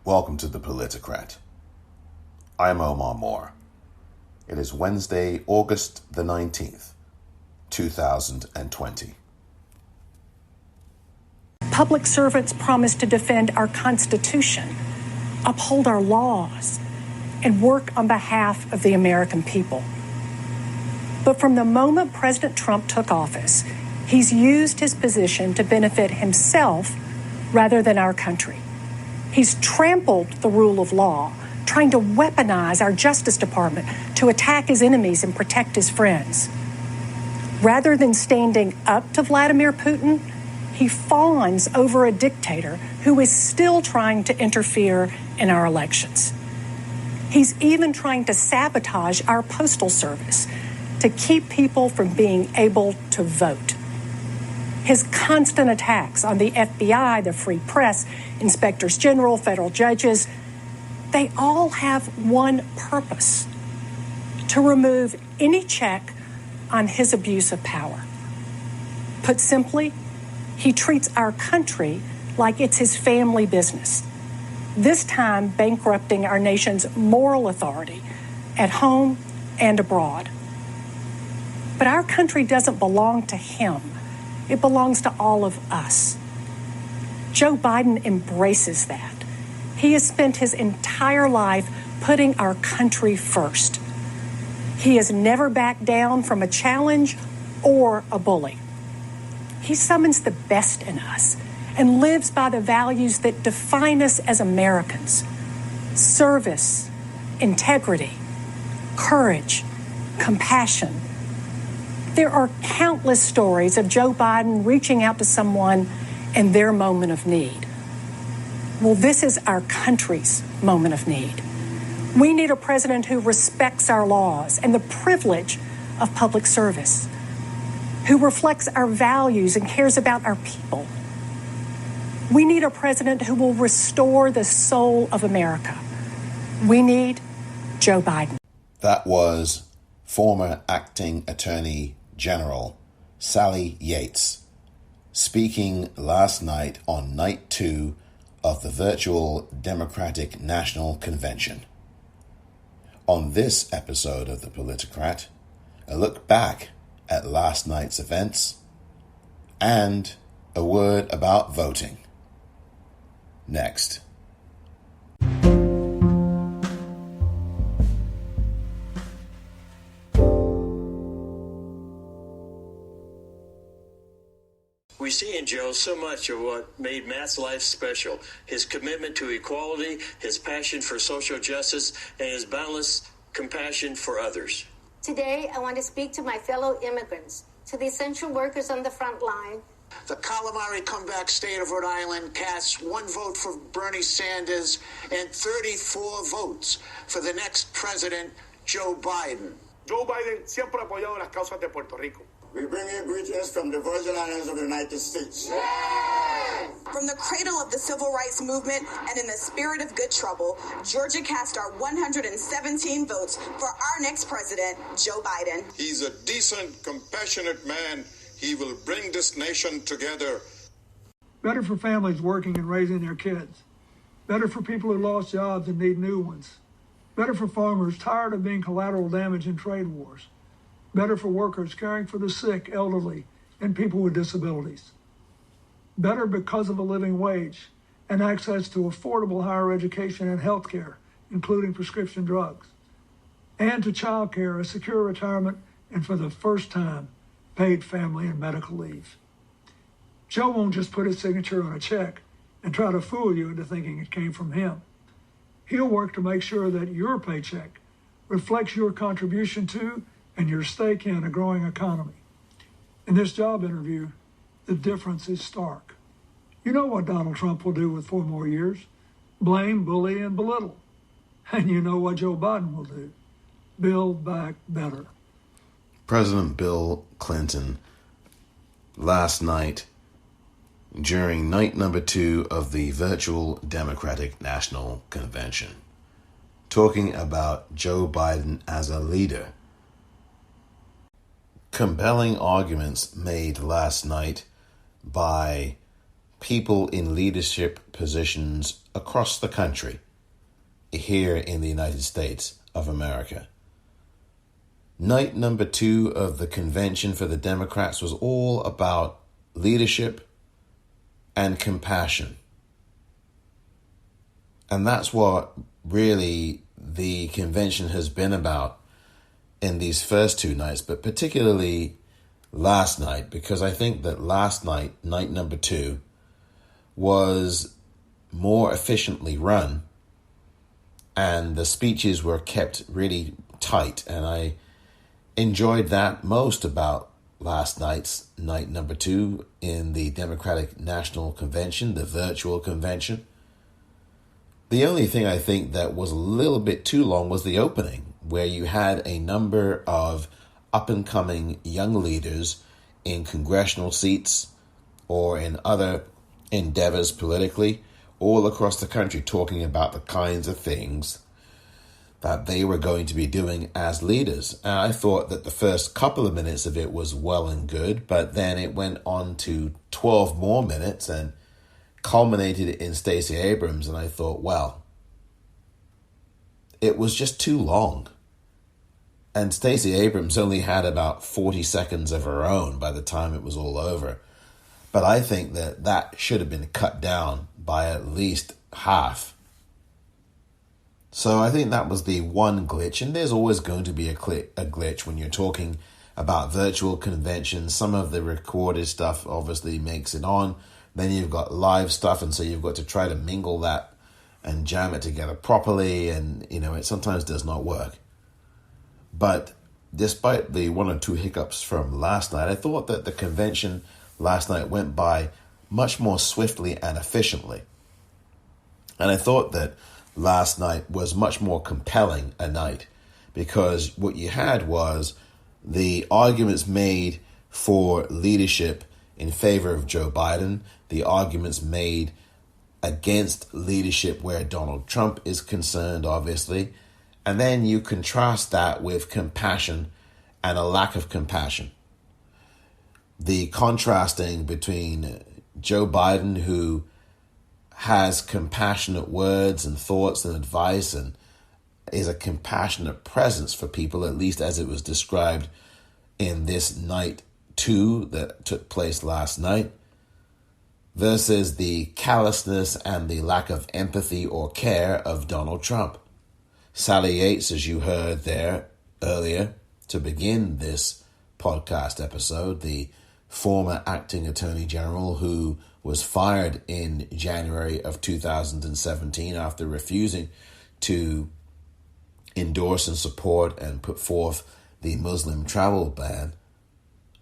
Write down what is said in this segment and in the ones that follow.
Welcome to the Politicrat. I am Omar Moore. It is Wednesday, August the 19th, 2020. Public servants promise to defend our Constitution, uphold our laws, and work on behalf of the American people. But from the moment President Trump took office, he's used his position to benefit himself rather than our country. He's trampled the rule of law, trying to weaponize our Justice Department to attack his enemies and protect his friends. Rather than standing up to Vladimir Putin, he fawns over a dictator who is still trying to interfere in our elections. He's even trying to sabotage our postal service to keep people from being able to vote. His constant attacks on the FBI, the free press, inspectors general, federal judges, they all have one purpose: to remove any check on his abuse of power. Put simply, he treats our country like it's his family business, this time bankrupting our nation's moral authority at home and abroad. But our country doesn't belong to him. It belongs to all of us. Joe Biden embraces that. He has spent his entire life putting our country first. He has never backed down from a challenge or a bully. He summons the best in us and lives by the values that define us as Americans: service, integrity, courage, compassion. There are countless stories of Joe Biden reaching out to someone in their moment of need. Well, this is our country's moment of need. We need a president who respects our laws and the privilege of public service, who reflects our values and cares about our people. We need a president who will restore the soul of America. We need Joe Biden. That was former acting Attorney General Sally Yates speaking last night on night 2 of the virtual Democratic National Convention. On this episode of The Politicrat, a look back at last night's events and a word about voting. Next. We see in Joe so much of what made Matt's life special: his commitment to equality, his passion for social justice, and his boundless compassion for others. Today, I want to speak to my fellow immigrants, to the essential workers on the front line. The calamari comeback state of Rhode Island casts 1 vote for Bernie Sanders and 34 votes for the next president, Joe Biden. Joe Biden siempre ha apoyado las causas de Puerto Rico. We bring you greetings from the Virgin Islands of the United States. Yes! From the cradle of the civil rights movement and in the spirit of good trouble, Georgia cast our 117 votes for our next president, Joe Biden. He's a decent, compassionate man. He will bring this nation together. Better for families working and raising their kids. Better for people who lost jobs and need new ones. Better for farmers tired of being collateral damage in trade wars. Better for workers caring for the sick, elderly, and people with disabilities. Better because of a living wage and access to affordable higher education and health care, including prescription drugs. And to child care, a secure retirement, and for the first time, paid family and medical leave. Joe won't just put his signature on a check and try to fool you into thinking it came from him. He'll work to make sure that your paycheck reflects your contribution to and your stake in a growing economy. In this job interview, the difference is stark. You know what Donald Trump will do with 4 more years: blame, bully, and belittle. And you know what Joe Biden will do: build back better. President Bill Clinton last night, during night number 2 of the virtual Democratic National Convention, talking about Joe Biden as a leader. Compelling arguments made last night by people in leadership positions across the country here in the United States of America. Night number 2 of the convention for the Democrats was all about leadership and compassion. And that's what really the convention has been about in these first 2 nights, but particularly last night, because I think that last night, night number 2, was more efficiently run and the speeches were kept really tight, and I enjoyed that most about last night's night number 2 in the Democratic National Convention, the virtual convention. The only thing I think that was a little bit too long was the opening, where you had a number of up-and-coming young leaders in congressional seats or in other endeavors politically all across the country talking about the kinds of things that they were going to be doing as leaders. And I thought that the first couple of minutes of it was well and good, but then it went on to 12 more minutes and culminated in Stacey Abrams, and I thought, well, it was just too long. And Stacey Abrams only had about 40 seconds of her own by the time it was all over. But I think that that should have been cut down by at least half. So I think that was the one glitch, and there's always going to be a glitch when you're talking about virtual conventions. Some of the recorded stuff obviously makes it on. Then you've got live stuff, and so you've got to try to mingle that and jam it together properly, and it sometimes does not work. But despite the 1 or 2 hiccups from last night, I thought that the convention last night went by much more swiftly and efficiently. And I thought that last night was much more compelling a night, because what you had was the arguments made for leadership in favor of Joe Biden, the arguments made against leadership where Donald Trump is concerned, obviously, and then you contrast that with compassion and a lack of compassion. The contrasting between Joe Biden, who has compassionate words and thoughts and advice and is a compassionate presence for people, at least as it was described in this night 2 that took place last night, versus the callousness and the lack of empathy or care of Donald Trump. Sally Yates, as you heard there earlier to begin this podcast episode, the former acting attorney general who was fired in January of 2017 after refusing to endorse and support and put forth the Muslim travel ban.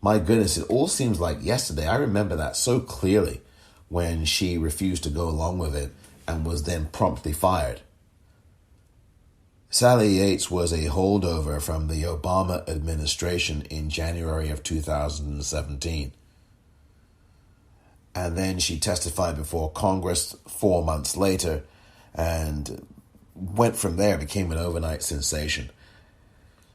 My goodness, it all seems like yesterday. I remember that so clearly when she refused to go along with it and was then promptly fired. Sally Yates was a holdover from the Obama administration in January of 2017. And then she testified before Congress 4 months later and went from there, became an overnight sensation.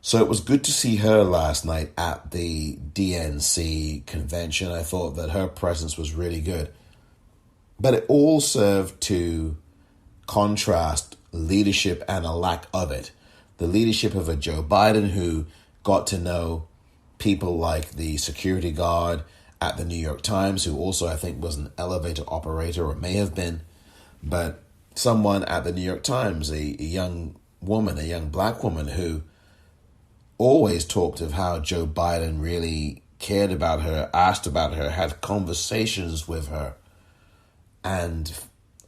So it was good to see her last night at the DNC convention. I thought that her presence was really good. But it all served to contrast leadership and a lack of it. The leadership of a Joe Biden who got to know people like the security guard at the New York Times, who also I think was an elevator operator or may have been, but someone at the New York Times, a young woman, a young black woman who always talked of how Joe Biden really cared about her, asked about her, had conversations with her, and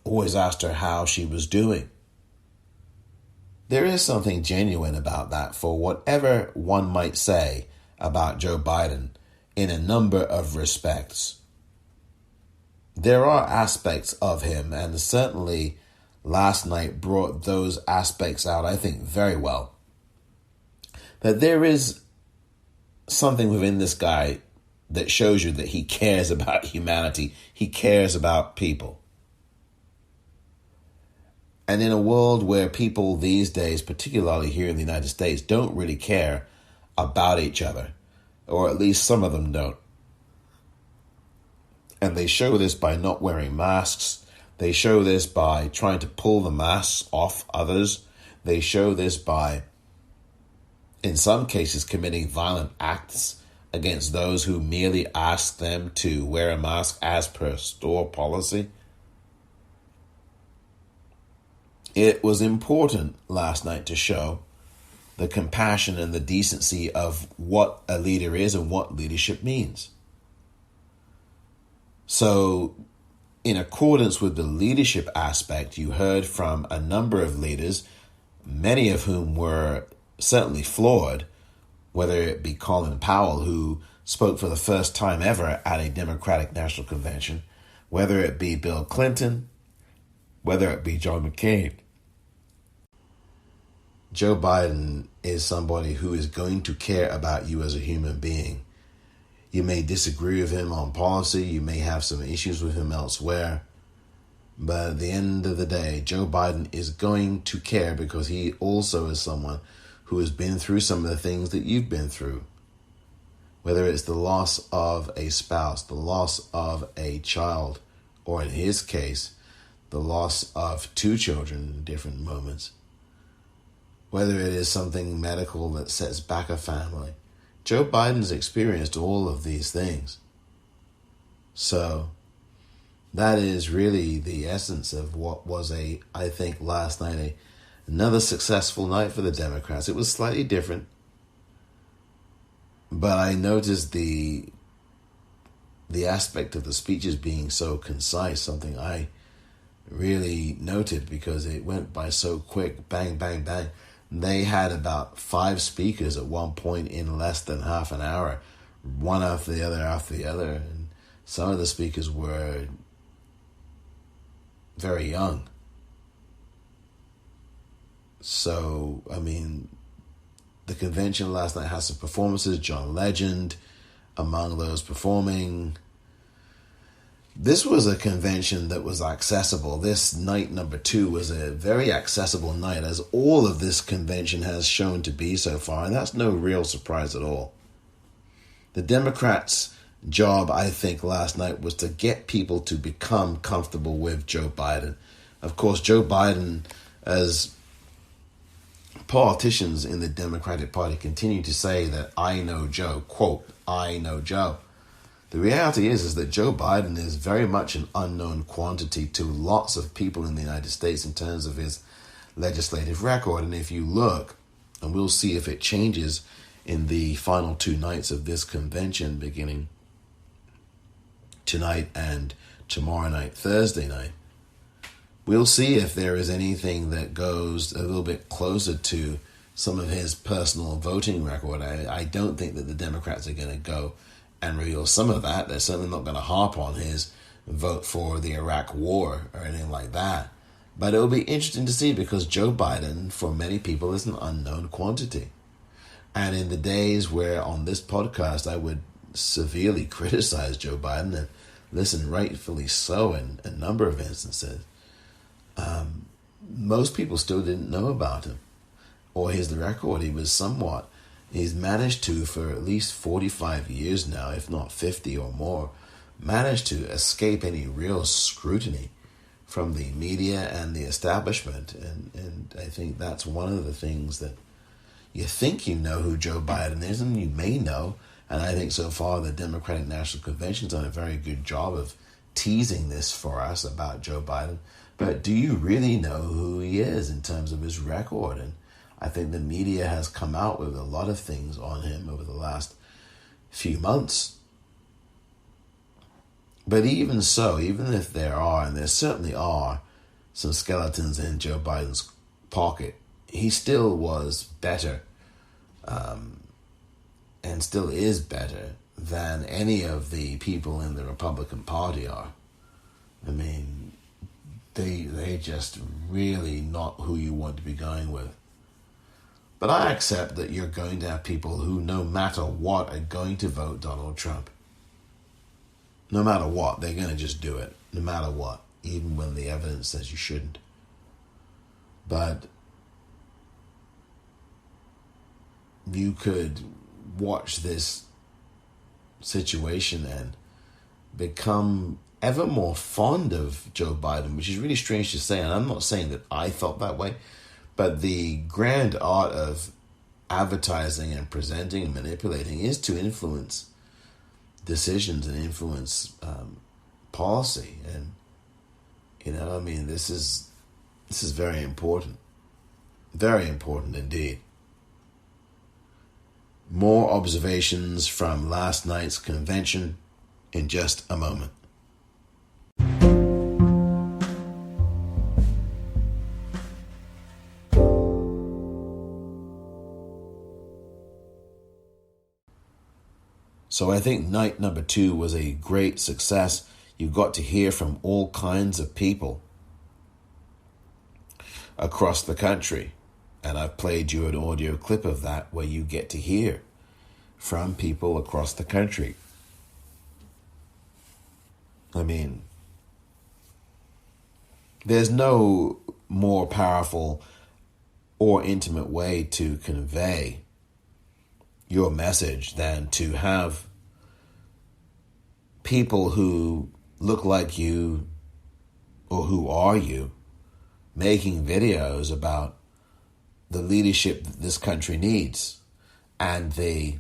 always asked her how she was doing. There is something genuine about that, for whatever one might say about Joe Biden in a number of respects. There are aspects of him, and certainly last night brought those aspects out, I think, very well. That there is something within this guy that shows you that he cares about humanity. He cares about people. And in a world where people these days, particularly here in the United States, don't really care about each other, or at least some of them don't. And they show this by not wearing masks. They show this by trying to pull the masks off others. They show this by, in some cases, committing violent acts against those who merely ask them to wear a mask as per store policy. It was important last night to show the compassion and the decency of what a leader is and what leadership means. So, in accordance with the leadership aspect, you heard from a number of leaders, many of whom were certainly flawed, whether it be Colin Powell, who spoke for the first time ever at a Democratic National Convention, whether it be Bill Clinton, whether it be John McCain. Joe Biden is somebody who is going to care about you as a human being. You may disagree with him on policy, you may have some issues with him elsewhere, but at the end of the day, Joe Biden is going to care because he also is someone who has been through some of the things that you've been through. Whether it's the loss of a spouse, the loss of a child, or in his case, the loss of 2 children in different moments. Whether it is something medical that sets back a family. Joe Biden's experienced all of these things. So that is really the essence of what was I think last night, another successful night for the Democrats. It was slightly different, but I noticed the aspect of the speeches being so concise, something I really noted because it went by so quick, bang, bang, bang. They had about 5 speakers at one point in less than half an hour, one after the other, and some of the speakers were very young. So, I mean, the convention last night has some performances. John Legend among those performing. This was a convention that was accessible. This night number 2 was a very accessible night, as all of this convention has shown to be so far, and that's no real surprise at all. The Democrats' job, I think, last night was to get people to become comfortable with Joe Biden. Of course, Joe Biden, as politicians in the Democratic Party continue to say that I know Joe, quote, I know Joe. The reality is that Joe Biden is very much an unknown quantity to lots of people in the United States in terms of his legislative record. And if you look, and we'll see if it changes in the final 2 nights of this convention, beginning tonight and tomorrow night, Thursday night, we'll see if there is anything that goes a little bit closer to some of his personal voting record. I don't think that the Democrats are going to go and reveal some of that. They're certainly not going to harp on his vote for the Iraq war or anything like that. But it'll be interesting to see because Joe Biden, for many people, is an unknown quantity. And in the days where on this podcast I would severely criticize Joe Biden, and listen, rightfully so in a number of instances, most people still didn't know about him or his record. He's managed to, for at least 45 years now, if not 50 or more, managed to escape any real scrutiny from the media and the establishment. And I think that's one of the things that you think you know who Joe Biden is, and you may know. And I think so far the Democratic National Convention's done a very good job of teasing this for us about Joe Biden. But do you really know who he is in terms of his record? And I think the media has come out with a lot of things on him over the last few months. But even so, even if there are, and there certainly are, some skeletons in Joe Biden's pocket, he still was better, and still is better than any of the people in the Republican Party are. I mean, they just really not who you want to be going with. But I accept that you're going to have people who, no matter what, are going to vote Donald Trump. No matter what, they're going to just do it. No matter what, even when the evidence says you shouldn't. But you could watch this situation and become ever more fond of Joe Biden, which is really strange to say. And I'm not saying that I felt that way, but the grand art of advertising and presenting and manipulating is to influence decisions and influence policy. And, I mean, this is very important. Very important indeed. More observations from last night's convention in just a moment. So I think night number 2 was a great success. You got to hear from all kinds of people across the country. And I've played you an audio clip of that where you get to hear from people across the country. I mean, there's no more powerful or intimate way to convey your message than to have people who look like you or who are you making videos about the leadership that this country needs and the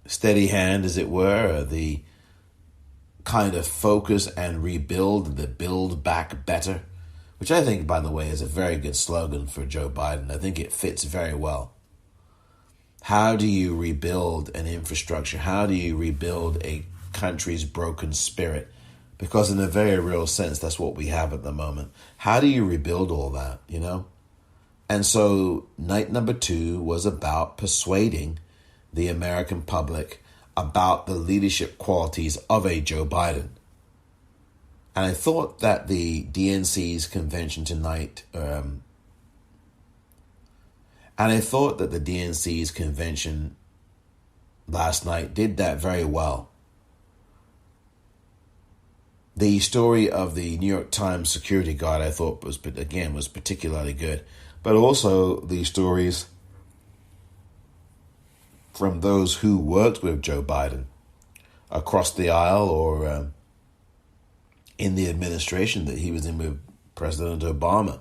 steady hand, as it were, the kind of focus and rebuild, the build back better, which I think, by the way, is a very good slogan for Joe Biden. I think it fits very well. How do you rebuild an infrastructure? How do you rebuild a country's broken spirit? Because in a very real sense, that's what we have at the moment. How do you rebuild all that, And so night number 2 was about persuading the American public about the leadership qualities of a Joe Biden. And I thought that the DNC's convention tonight, last night did that very well. The story of the New York Times security guard I thought was particularly good, but also the stories from those who worked with Joe Biden across the aisle or in the administration that he was in with President Obama.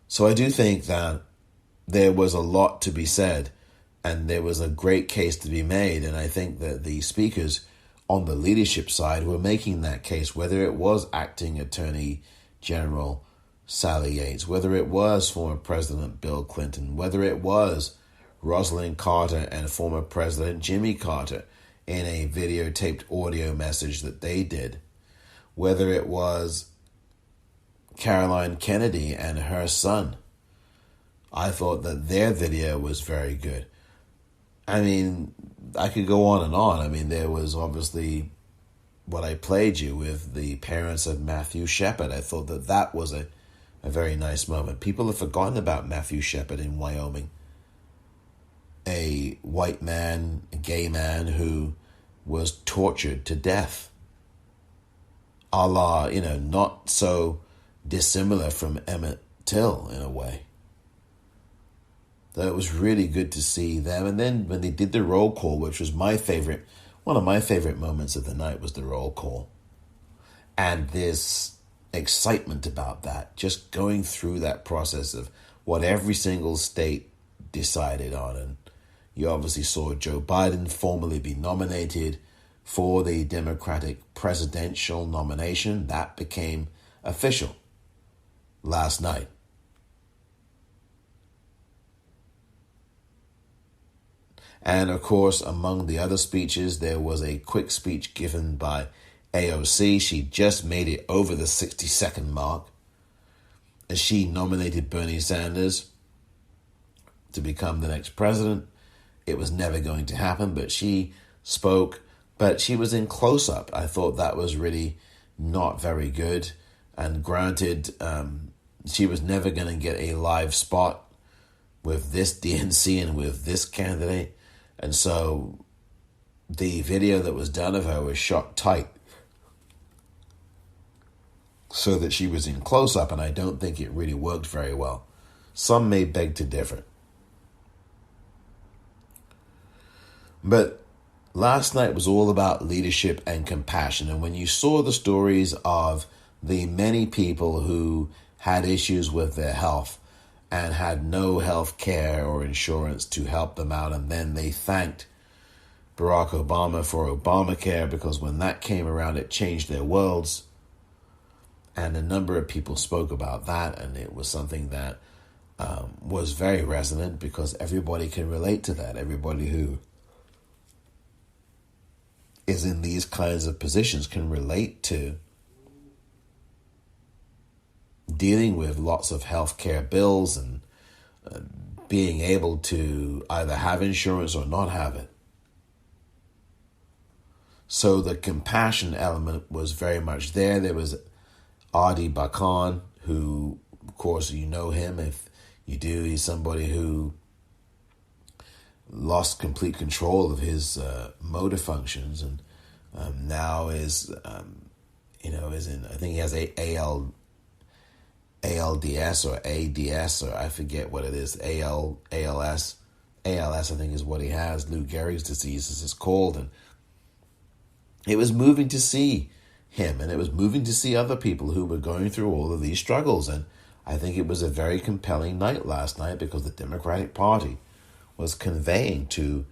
So I do think that there was a lot to be said and there was a great case to be made. And I think that the speakers on the leadership side were making that case, whether it was acting Attorney General Sally Yates, whether it was former President Bill Clinton, whether it was Rosalynn Carter and former President Jimmy Carter in a videotaped audio message that they did, whether it was Caroline Kennedy and her son. I thought that their video was very good. I mean, I could go on and on. I mean, there was obviously what I played you with the parents of Matthew Shepard. I thought that that was a very nice moment. People have forgotten about Matthew Shepard in Wyoming. A white man, a gay man who was tortured to death. A la, not so dissimilar from Emmett Till in a way. So it was really good to see them. And then when they did the roll call, which was one of my favorite moments of the night was the roll call. And this excitement about that, just going through that process of what every single state decided on. And you obviously saw Joe Biden formally be nominated for the Democratic presidential nomination. That became official last night. And of course, among the other speeches, there was a quick speech given by AOC. She just made it over the 60-second mark. And she nominated Bernie Sanders to become the next president. It was never going to happen, but she spoke. But she was in close-up. I thought that was really not very good. And granted, she was never going to get a live spot with this DNC and with this candidate. And so the video that was done of her was shot tight so that she was in close-up, and I don't think it really worked very well. Some may beg to differ. But last night was all about leadership and compassion. And when you saw the stories of the many people who had issues with their health and had no health care or insurance to help them out, and then they thanked Barack Obama for Obamacare, because when that came around, it changed their worlds. And a number of people spoke about that, and it was something that was very resonant, because everybody can relate to that. Everybody who is in these kinds of positions can relate to dealing with lots of healthcare bills and being able to either have insurance or not have it. So the compassion element was very much there. There was Adi Bakan, who, of course, you know him. If you do, he's somebody who lost complete control of his motor functions, and now is in, I think he has ALDS or ADS, or I forget what it is, ALS, I think is what he has. Lou Gehrig's disease, as it's called. And it was moving to see him, and it was moving to see other people who were going through all of these struggles. And I think it was a very compelling night last night, because the Democratic Party was conveying to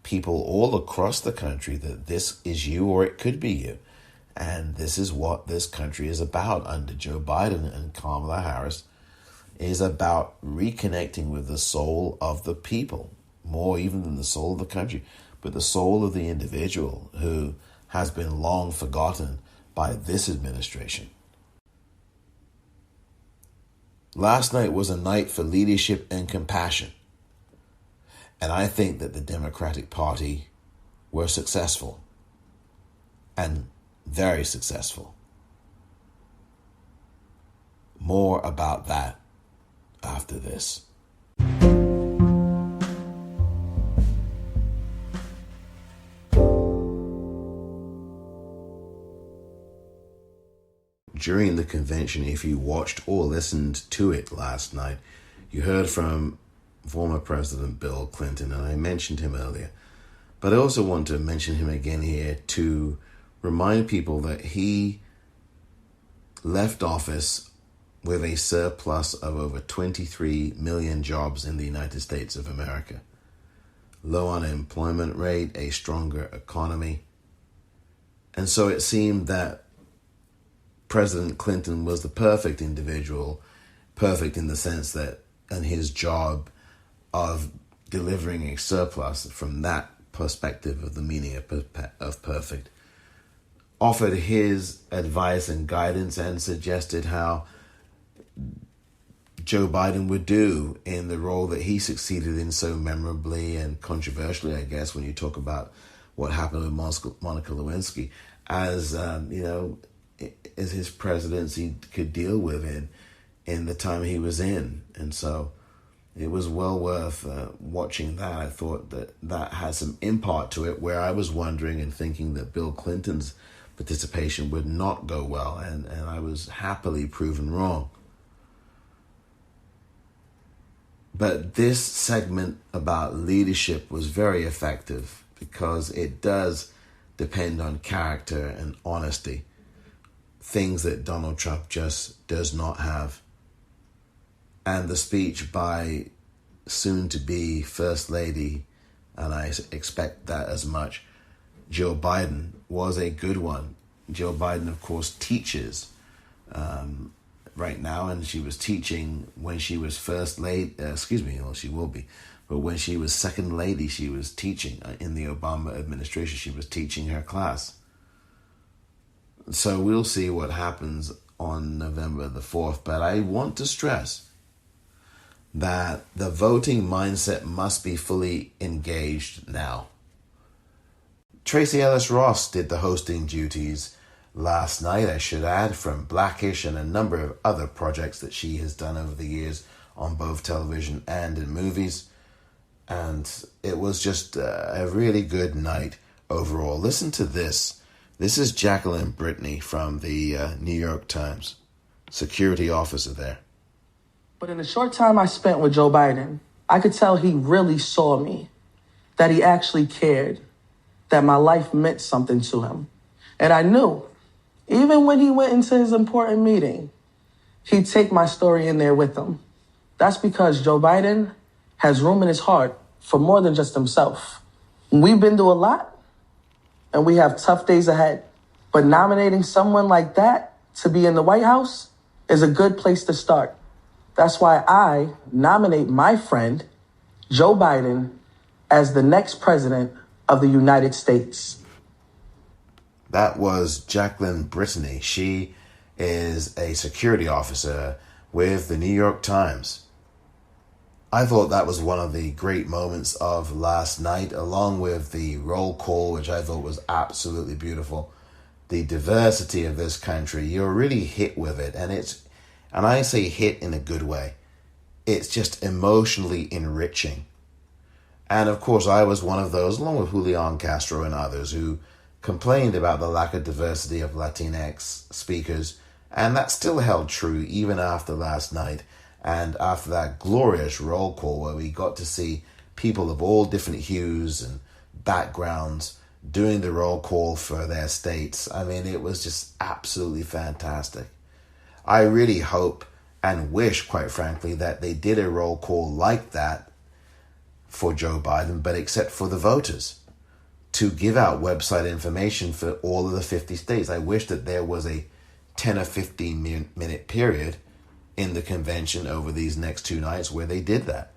people all across the country that this is you, or it could be you. And this is what this country is about under Joe Biden and Kamala Harris, is about reconnecting with the soul of the people, more even than the soul of the country, but the soul of the individual who has been long forgotten by this administration. Last night was a night for leadership and compassion. And I think that the Democratic Party were successful, and very successful. More about that after this. During the convention, if you watched or listened to it last night, you heard from former President Bill Clinton, and I mentioned him earlier. But I also want to mention him again here to remind people that he left office with a surplus of over 23 million jobs in the United States of America. Low unemployment rate, a stronger economy. And so it seemed that President Clinton was the perfect individual, perfect in the sense that in his job of delivering a surplus from that perspective of the meaning of perfect, offered his advice and guidance and suggested how Joe Biden would do in the role that he succeeded in so memorably and controversially, I guess, when you talk about what happened with Monica Lewinsky, as as his presidency could deal with in the time he was in. And so it was well worth watching that. I thought that had some impart to it, where I was wondering and thinking that Bill Clinton's participation would not go well, and I was happily proven wrong. But this segment about leadership was very effective, because it does depend on character and honesty, things that Donald Trump just does not have. And the speech by soon-to-be First Lady, and I expect that as much, Joe Biden, was a good one. Joe Biden, of course, teaches right now, and she was teaching when she was First Lady, she will be, but when she was Second Lady, she was teaching in the Obama administration. She was teaching her class. So we'll see what happens on November the 4th, but I want to stress that the voting mindset must be fully engaged now. Tracee Ellis Ross did the hosting duties last night, I should add, from Blackish and a number of other projects that she has done over the years on both television and in movies. And it was just a really good night overall. Listen to this. This is Jacqueline Brittany from the New York Times, security officer there. But in the short time I spent with Joe Biden, I could tell he really saw me, that he actually cared, that my life meant something to him. And I knew, even when he went into his important meeting, he'd take my story in there with him. That's because Joe Biden has room in his heart for more than just himself. We've been through a lot, and we have tough days ahead. But nominating someone like that to be in the White House is a good place to start. That's why I nominate my friend, Joe Biden, as the next president of the United States. That was Jacqueline Brittany. She is a security officer with the New York Times. I thought that was one of the great moments of last night, along with the roll call, which I thought was absolutely beautiful. The diversity of this country, you're really hit with it. And I say hit in a good way. It's just emotionally enriching. And of course, I was one of those, along with Julian Castro and others, who complained about the lack of diversity of Latinx speakers. And that still held true even after last night and after that glorious roll call where we got to see people of all different hues and backgrounds doing the roll call for their states. I mean, it was just absolutely fantastic. I really hope and wish, quite frankly, that they did a roll call like that for Joe Biden, but except for the voters, to give out website information for all of the 50 states. I wish that there was a 10 or 15 minute period in the convention over these next 2 nights where they did that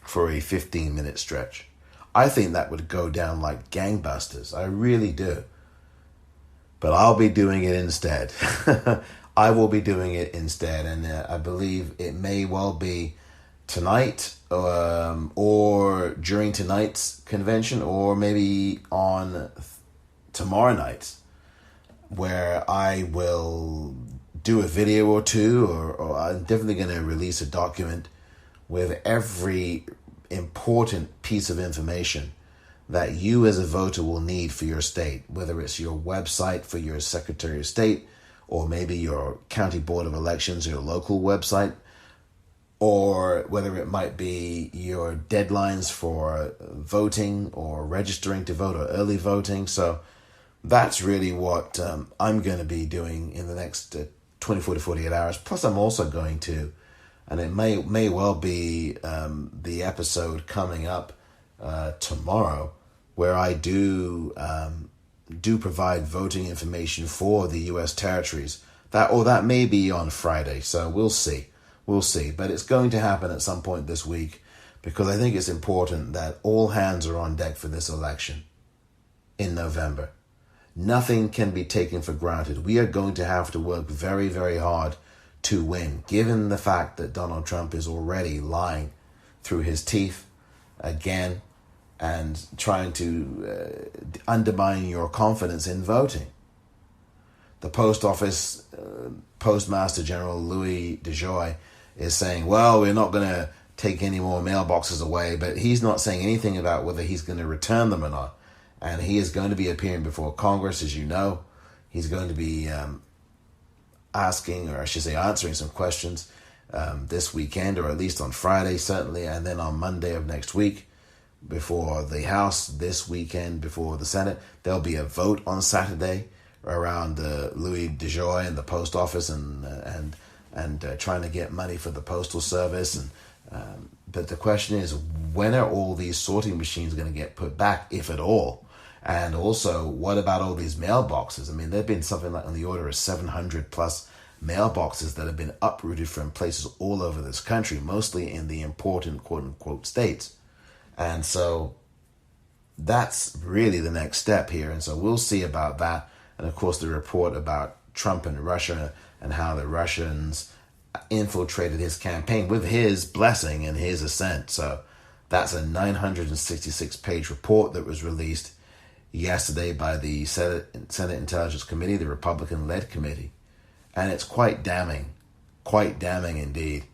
for a 15-minute stretch. I think that would go down like gangbusters. I really do. But I'll be doing it instead. I will be doing it instead. And I believe it may well be tonight or during tonight's convention or maybe on tomorrow night, where I will do a video or two, or I'm definitely going to release a document with every important piece of information that you as a voter will need for your state, whether it's your website for your Secretary of State, or maybe your County Board of Elections, your local website, or whether it might be your deadlines for voting or registering to vote or early voting. So that's really what I'm going to be doing in the next 24 to 48 hours. Plus, I'm also going to, and it may well be the episode coming up tomorrow, where I do provide voting information for the U.S. territories. That may be on Friday, so we'll see. But it's going to happen at some point this week, because I think it's important that all hands are on deck for this election in November. Nothing can be taken for granted. We are going to have to work very, very hard to win, given the fact that Donald Trump is already lying through his teeth again and trying to undermine your confidence in voting. The post office Postmaster General Louis DeJoy is saying, well, we're not going to take any more mailboxes away, but he's not saying anything about whether he's going to return them or not. And he is going to be appearing before Congress, as you know. He's going to be answering some questions this weekend, or at least on Friday, certainly, and then on Monday of next week before the House, this weekend before the Senate. There'll be a vote on Saturday around Louis DeJoy and the post office and trying to get money for the postal service. But the question is, when are all these sorting machines going to get put back, if at all? And also, what about all these mailboxes? I mean, there have been something like on the order of 700 plus mailboxes that have been uprooted from places all over this country, mostly in the important quote-unquote states. And so that's really the next step here. And so we'll see about that. And of course, the report about Trump and Russia and how the Russians infiltrated his campaign with his blessing and his assent. So that's a 966-page report that was released yesterday by the Senate Intelligence Committee, the Republican-led committee. And it's quite damning indeed,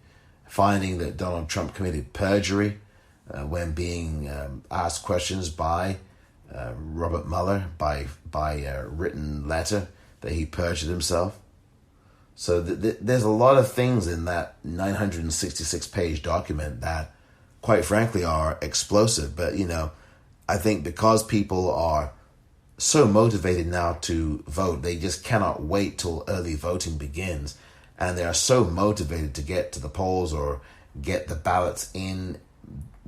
finding that Donald Trump committed perjury when being asked questions by Robert Mueller by a written letter, that he perjured himself. So there's a lot of things in that 966-page document that, quite frankly, are explosive. But, I think because people are so motivated now to vote, they just cannot wait till early voting begins. And they are so motivated to get to the polls or get the ballots in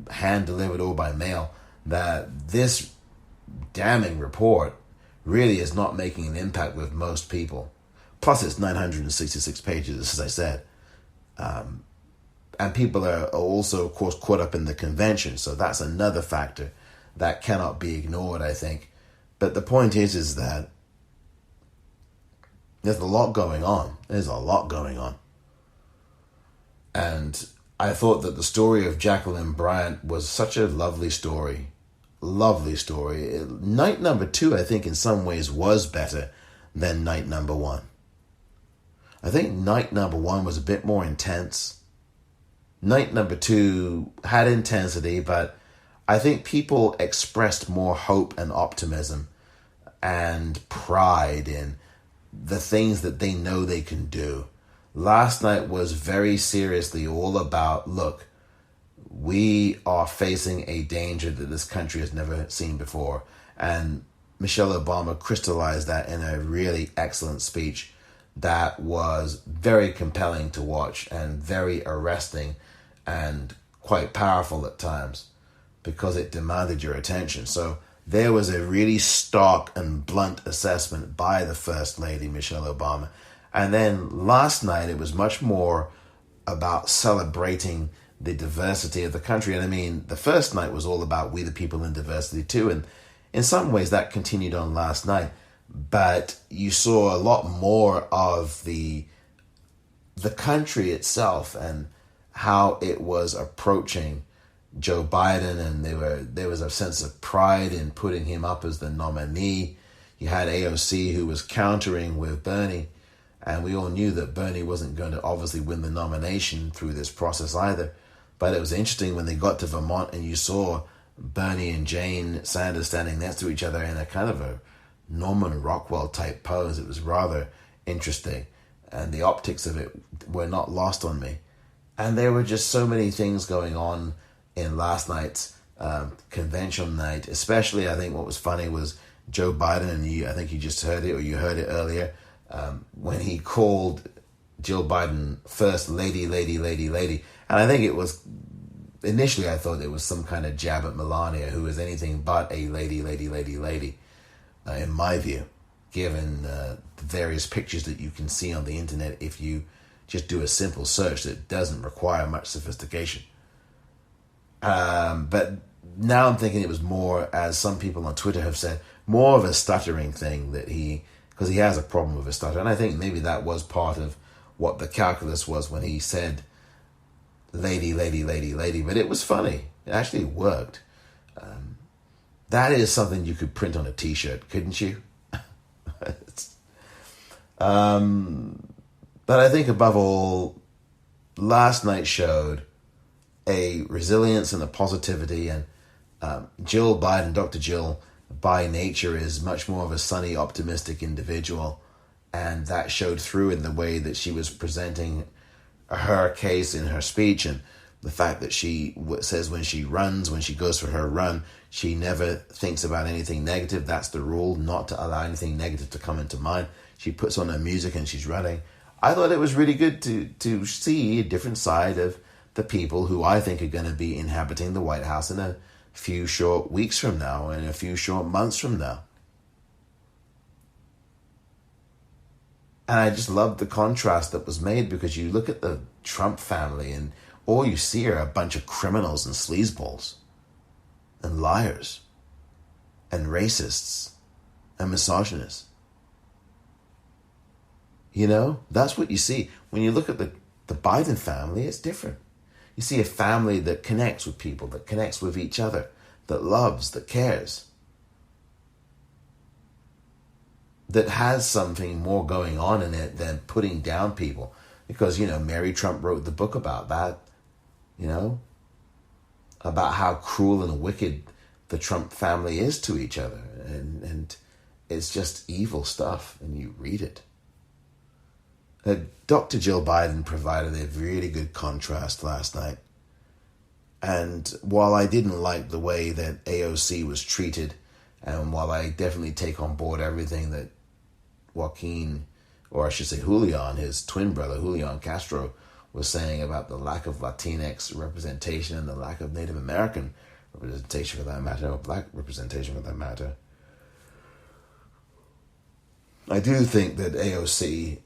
hand delivered or by mail that this damning report really is not making an impact with most people. Plus it's 966 pages, as I said. And people are also, of course, caught up in the convention. So that's another factor that cannot be ignored, I think. But the point is that there's a lot going on. There's a lot going on. And I thought that the story of Jacqueline Bryant was such a lovely story. Lovely story. Night number 2, I think, in some ways was better than night number 1. I think night number 1 was a bit more intense. Night number 2 had intensity, but I think people expressed more hope and optimism and pride in the things that they know they can do. Last night was very seriously all about, look, we are facing a danger that this country has never seen before. And Michelle Obama crystallized that in a really excellent speech that was very compelling to watch and very arresting and quite powerful at times because it demanded your attention. So there was a really stark and blunt assessment by the First Lady, Michelle Obama. And then last night, it was much more about celebrating the diversity of the country. And I mean, the first night was all about we the people in diversity too. And in some ways that continued on last night. But you saw a lot more of the country itself and how it was approaching Joe Biden, and there was a sense of pride in putting him up as the nominee. You had AOC who was countering with Bernie, and we all knew that Bernie wasn't going to obviously win the nomination through this process either. But it was interesting when they got to Vermont and you saw Bernie and Jane Sanders standing next to each other in a kind of a Norman Rockwell type pose. It was rather interesting, and the optics of it were not lost on me. And there were just so many things going on in last night's convention night. Especially, I think what was funny was Joe Biden, and I think you just heard it, or you heard it earlier, when he called Jill Biden First Lady. And I think it was, initially I thought it was some kind of jab at Melania, who is anything but a lady, in my view, given the various pictures that you can see on the internet if you just do a simple search that doesn't require much sophistication. But now I'm thinking it was more, as some people on Twitter have said, more of a stuttering thing because he has a problem with his stutter. And I think maybe that was part of what the calculus was when he said lady. But it was funny. It actually worked. That is something you could print on a t-shirt, couldn't you? But I think above all, last night showed a resilience and a positivity, and Jill Biden, Dr. Jill, by nature is much more of a sunny, optimistic individual, and that showed through in the way that she was presenting her case in her speech, and the fact that she says when she goes for her run, she never thinks about anything negative. That's the rule, not to allow anything negative to come into mind. She puts on her music and she's running. I thought it was really good to see a different side of the people who I think are going to be inhabiting the White House in a few short weeks from now and a few short months from now. And I just loved the contrast that was made, because you look at the Trump family and all you see are a bunch of criminals and sleazeballs and liars and racists and misogynists. You know, that's what you see. When you look at the Biden family, it's different. You see a family that connects with people, that connects with each other, that loves, that cares, that has something more going on in it than putting down people. Because, Mary Trump wrote the book about that, about how cruel and wicked the Trump family is to each other. And it's just evil stuff, and you read it. Dr. Jill Biden provided a really good contrast last night. And while I didn't like the way that AOC was treated, and while I definitely take on board everything that Joaquin, or I should say Julian, his twin brother, Julian Castro, was saying about the lack of Latinx representation and the lack of Native American representation for that matter, or black representation for that matter, I do think that AOC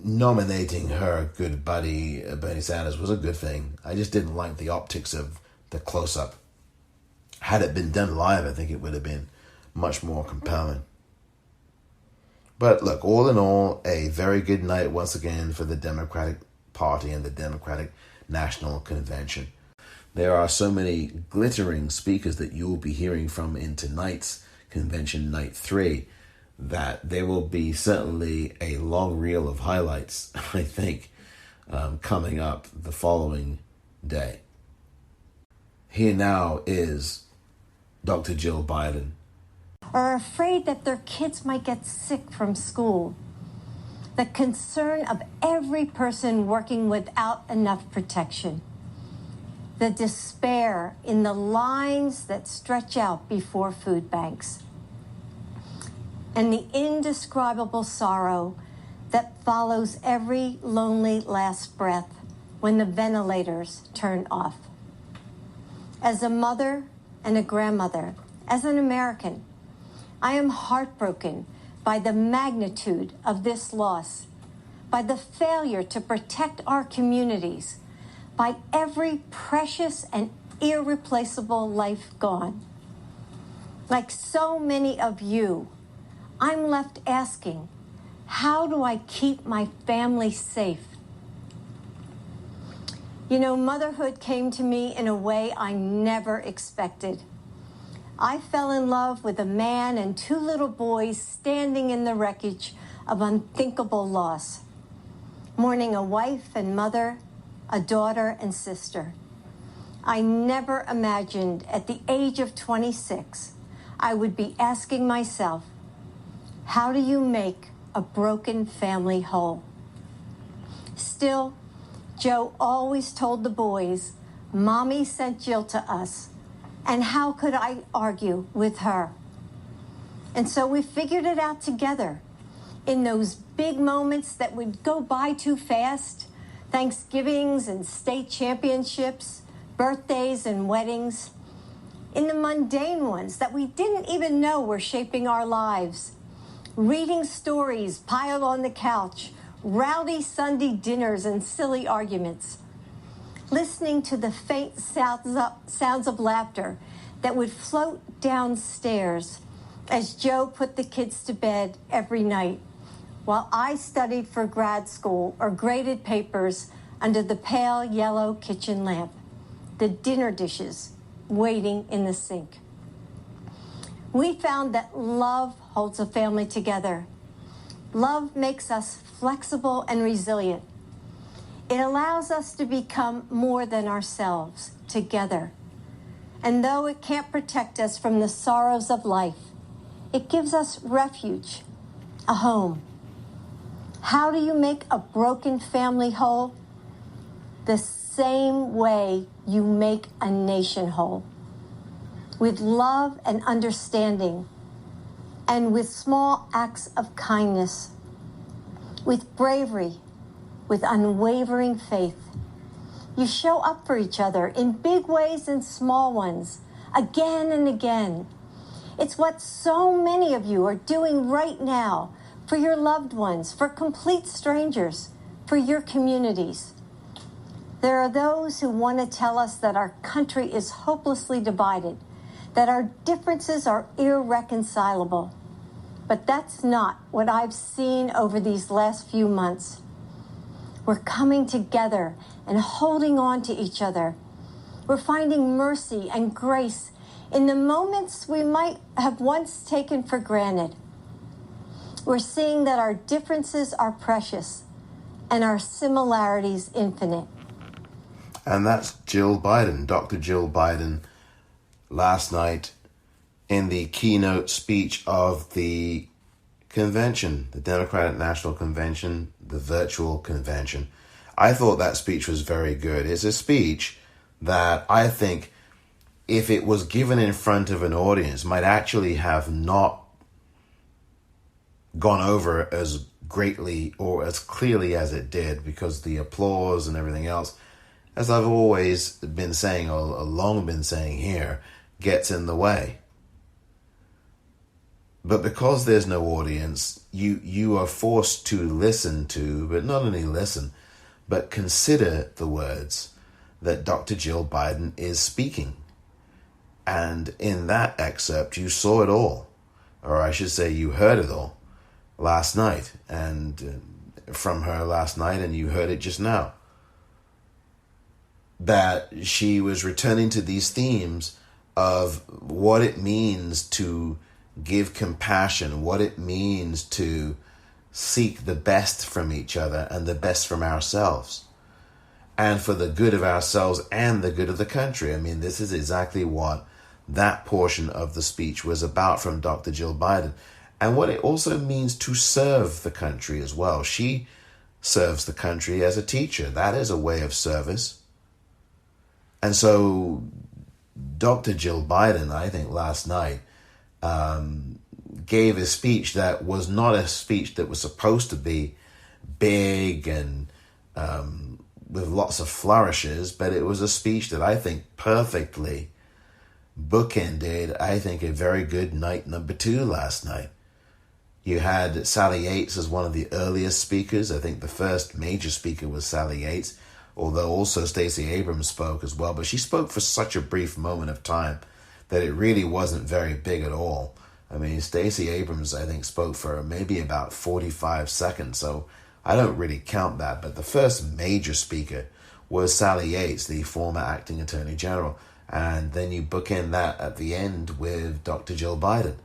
nominating her good buddy Bernie Sanders was a good thing. I just didn't like the optics of the close-up. Had it been done live, I think it would have been much more compelling. But look, all in all, a very good night once again for the Democratic Party and the Democratic National Convention. There are so many glittering speakers that you will be hearing from in tonight's convention, night 3, that there will be certainly a long reel of highlights, I think, coming up the following day. Here now is Dr. Jill Biden. Are afraid that their kids might get sick from school. The concern of every person working without enough protection. The despair in the lines that stretch out before food banks. And the indescribable sorrow that follows every lonely last breath when the ventilators turn off. As a mother and a grandmother, as an American, I am heartbroken by the magnitude of this loss, by the failure to protect our communities, by every precious and irreplaceable life gone. Like so many of you, I'm left asking, how do I keep my family safe? You know, motherhood came to me in a way I never expected. I fell in love with a man and 2 little boys standing in the wreckage of unthinkable loss, mourning a wife and mother, a daughter and sister. I never imagined at the age of 26, I would be asking myself, how do you make a broken family whole? Still, Joe always told the boys, Mommy sent Jill to us, and how could I argue with her? And so we figured it out together in those big moments that would go by too fast, Thanksgivings and state championships, birthdays and weddings, in the mundane ones that we didn't even know were shaping our lives. Reading stories piled on the couch, rowdy Sunday dinners and silly arguments. Listening to the faint sounds of laughter that would float downstairs as Joe put the kids to bed every night, while I studied for grad school or graded papers under the pale yellow kitchen lamp, the dinner dishes waiting in the sink. We found that love holds a family together. Love makes us flexible and resilient. It allows us to become more than ourselves together. And though it can't protect us from the sorrows of life, it gives us refuge, a home. How do you make a broken family whole? The same way you make a nation whole. With love and understanding, and with small acts of kindness, with bravery, with unwavering faith. You show up for each other in big ways and small ones, again and again. It's what so many of you are doing right now for your loved ones, for complete strangers, for your communities. There are those who want to tell us that our country is hopelessly divided, that our differences are irreconcilable. But that's not what I've seen over these last few months. We're coming together and holding on to each other. We're finding mercy and grace in the moments we might have once taken for granted. We're seeing that our differences are precious and our similarities infinite. And that's Jill Biden, Dr. Jill Biden, last night in the keynote speech of the convention, the Democratic National Convention, the virtual convention. I thought that speech was very good. It's a speech that I think if it was given in front of an audience might actually have not gone over as greatly or as clearly as it did, because the applause and everything else, as I've always been saying, or long been saying here, gets in the way. But because there's no audience, you are forced to listen to, but not only listen, but consider the words that Dr. Jill Biden is speaking. And in that excerpt, you saw it all, or I should say you heard it all last night, and from her last night, and you heard it just now. That she was returning to these themes of what it means to give compassion, what it means to seek the best from each other and the best from ourselves, and for the good of ourselves and the good of the country. I mean, this is exactly what that portion of the speech was about from Dr. Jill Biden, and what it also means to serve the country as well. She serves the country as a teacher. That is a way of service. And so Dr. Jill Biden, I think last night, gave a speech that was not a speech that was supposed to be big and with lots of flourishes, but it was a speech that I think perfectly bookended, I think, a very good night number 2 last night. You had Sally Yates as one of the earliest speakers. I think the first major speaker was Sally Yates, although also Stacey Abrams spoke as well. But she spoke for such a brief moment of time that it really wasn't very big at all. I mean, Stacey Abrams, I think, spoke for maybe about 45 seconds, so I don't really count that. But the first major speaker was Sally Yates, the former acting Attorney General. And then you bookend that at the end with Dr. Jill Biden.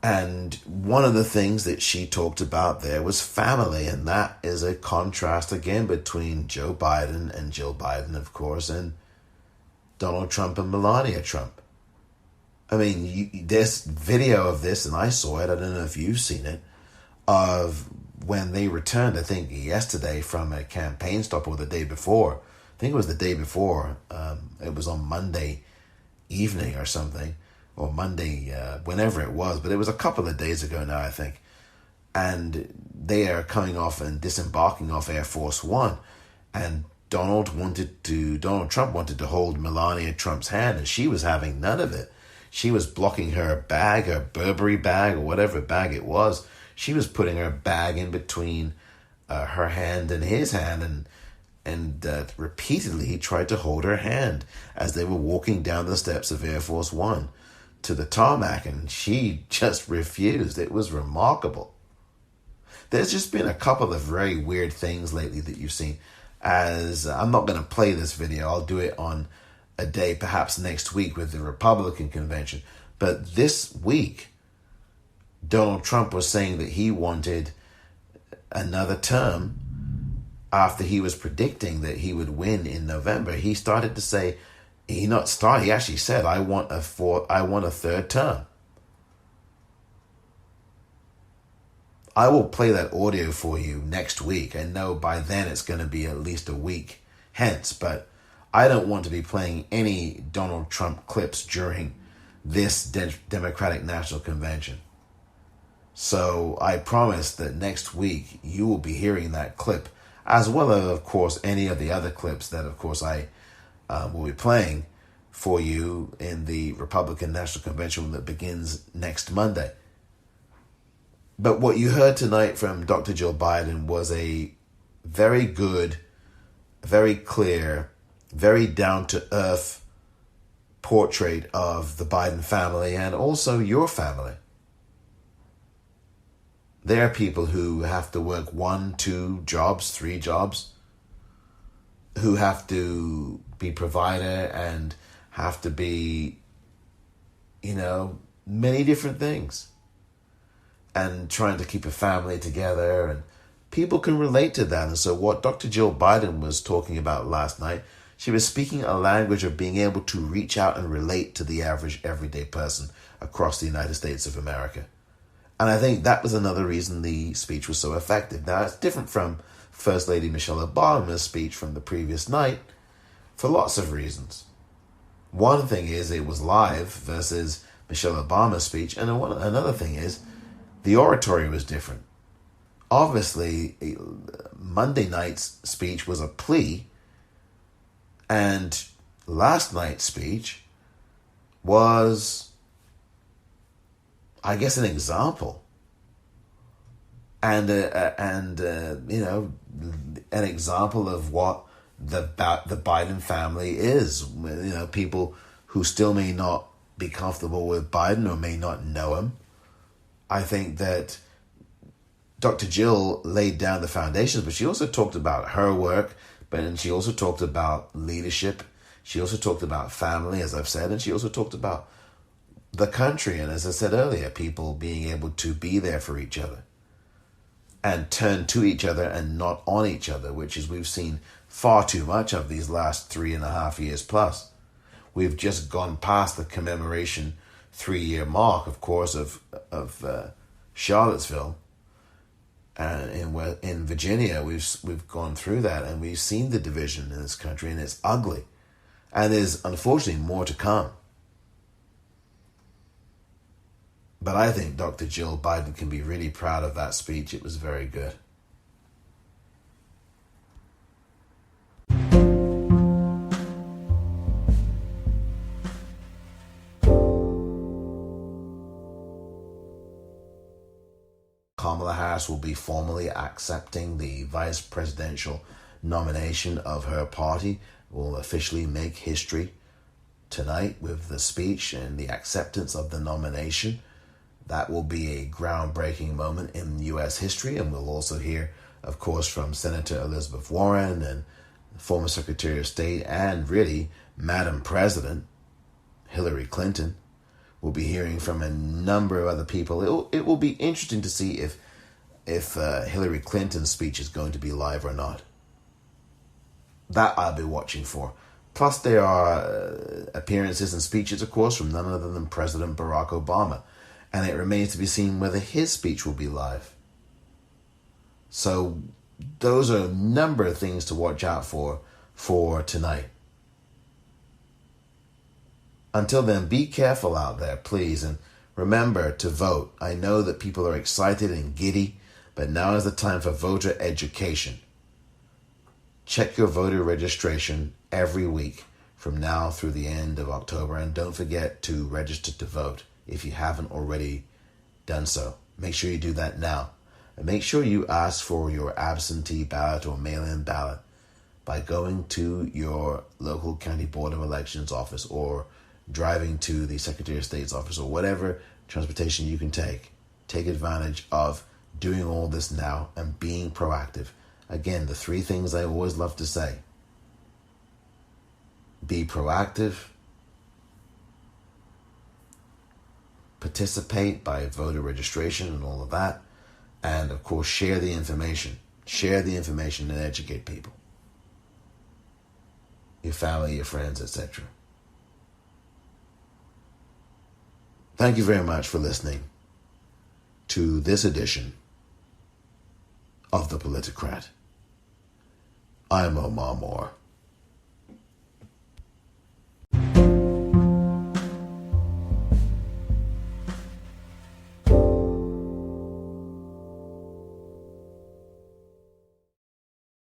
And one of the things that she talked about there was family, and that is a contrast again between Joe Biden and Jill Biden, of course, and Donald Trump and Melania Trump. I mean, there's video of this, and I saw it, I don't know if you've seen it, of when they returned, I think yesterday, from a campaign stop, or the day before. I think it was the day before. It was on Monday evening or something, or Monday, whenever it was, but it was a couple of days ago now, I think. And they are coming off and disembarking off Air Force One, and Donald Trump wanted to hold Melania Trump's hand, and she was having none of it. She was blocking her bag, her Burberry bag, or whatever bag it was. She was putting her bag in between her hand and his hand, and repeatedly he tried to hold her hand as they were walking down the steps of Air Force One to the tarmac, and she just refused. It was remarkable. There's just been a couple of very weird things lately that you've seen. As I'm not going to play this video, I'll do it on a day, perhaps next week, with the Republican convention. But this week, Donald Trump was saying that he wanted another term after he was predicting that he would win in November. He started to say, he actually said, I want a third term. I will play that audio for you next week. I know by then it's going to be at least a week hence, but I don't want to be playing any Donald Trump clips during this Democratic National Convention. So I promise that next week you will be hearing that clip, as well as, of course, any of the other clips that, of course, I will be playing for you in the Republican National Convention that begins next Monday. But what you heard tonight from Dr. Jill Biden was a very good, very clear, very down-to-earth portrait of the Biden family and also your family. There are people who have to work 1, 2 jobs, 3 jobs, who have to be provider and have to be, many different things, and trying to keep a family together, and people can relate to that. And so what Dr. Jill Biden was talking about last night, she was speaking a language of being able to reach out and relate to the average everyday person across the United States of America. And I think that was another reason the speech was so effective. Now, it's different from First Lady Michelle Obama's speech from the previous night for lots of reasons. One thing is it was live versus Michelle Obama's speech, and another thing is the oratory was different. Obviously, Monday night's speech was a plea, and last night's speech was, I guess, an example. And an example of what the Biden family is. People who still may not be comfortable with Biden or may not know him. I think that Dr. Jill laid down the foundations, but she also talked about her work, but she also talked about leadership. She also talked about family, as I've said, and she also talked about the country. And as I said earlier, people being able to be there for each other and turn to each other and not on each other, which is we've seen far too much of these last 3.5 years plus. We've just gone past the commemoration 3-year mark, of course, of Charlottesville. And in Virginia, we've gone through that, and we've seen the division in this country, and it's ugly. And there's unfortunately more to come. But I think Dr. Jill Biden can be really proud of that speech. It was very good. Kamala Harris will be formally accepting the vice presidential nomination of her party, will officially make history tonight with the speech and the acceptance of the nomination. That will be a groundbreaking moment in U.S. history, and we'll also hear, of course, from Senator Elizabeth Warren and former Secretary of State and really Madam President Hillary Clinton. We'll be hearing from a number of other people. It will be interesting to see if Hillary Clinton's speech is going to be live or not. That I'll be watching for. Plus, there are appearances and speeches, of course, from none other than President Barack Obama. And it remains to be seen whether his speech will be live. So those are a number of things to watch out for tonight. Until then, be careful out there, please, and remember to vote. I know that people are excited and giddy, but now is the time for voter education. Check your voter registration every week from now through the end of October, and don't forget to register to vote if you haven't already done so. Make sure you do that now. And make sure you ask for your absentee ballot or mail-in ballot by going to your local county board of elections office or driving to the Secretary of State's office or whatever transportation you can take. Take advantage of doing all this now and being proactive. Again, the 3 things I always love to say. Be proactive. Participate by voter registration and all of that. And, of course, share the information. Share the information and educate people. Your family, your friends, etc. Thank you very much for listening to this edition of The Politicrat. I'm Omar Moore.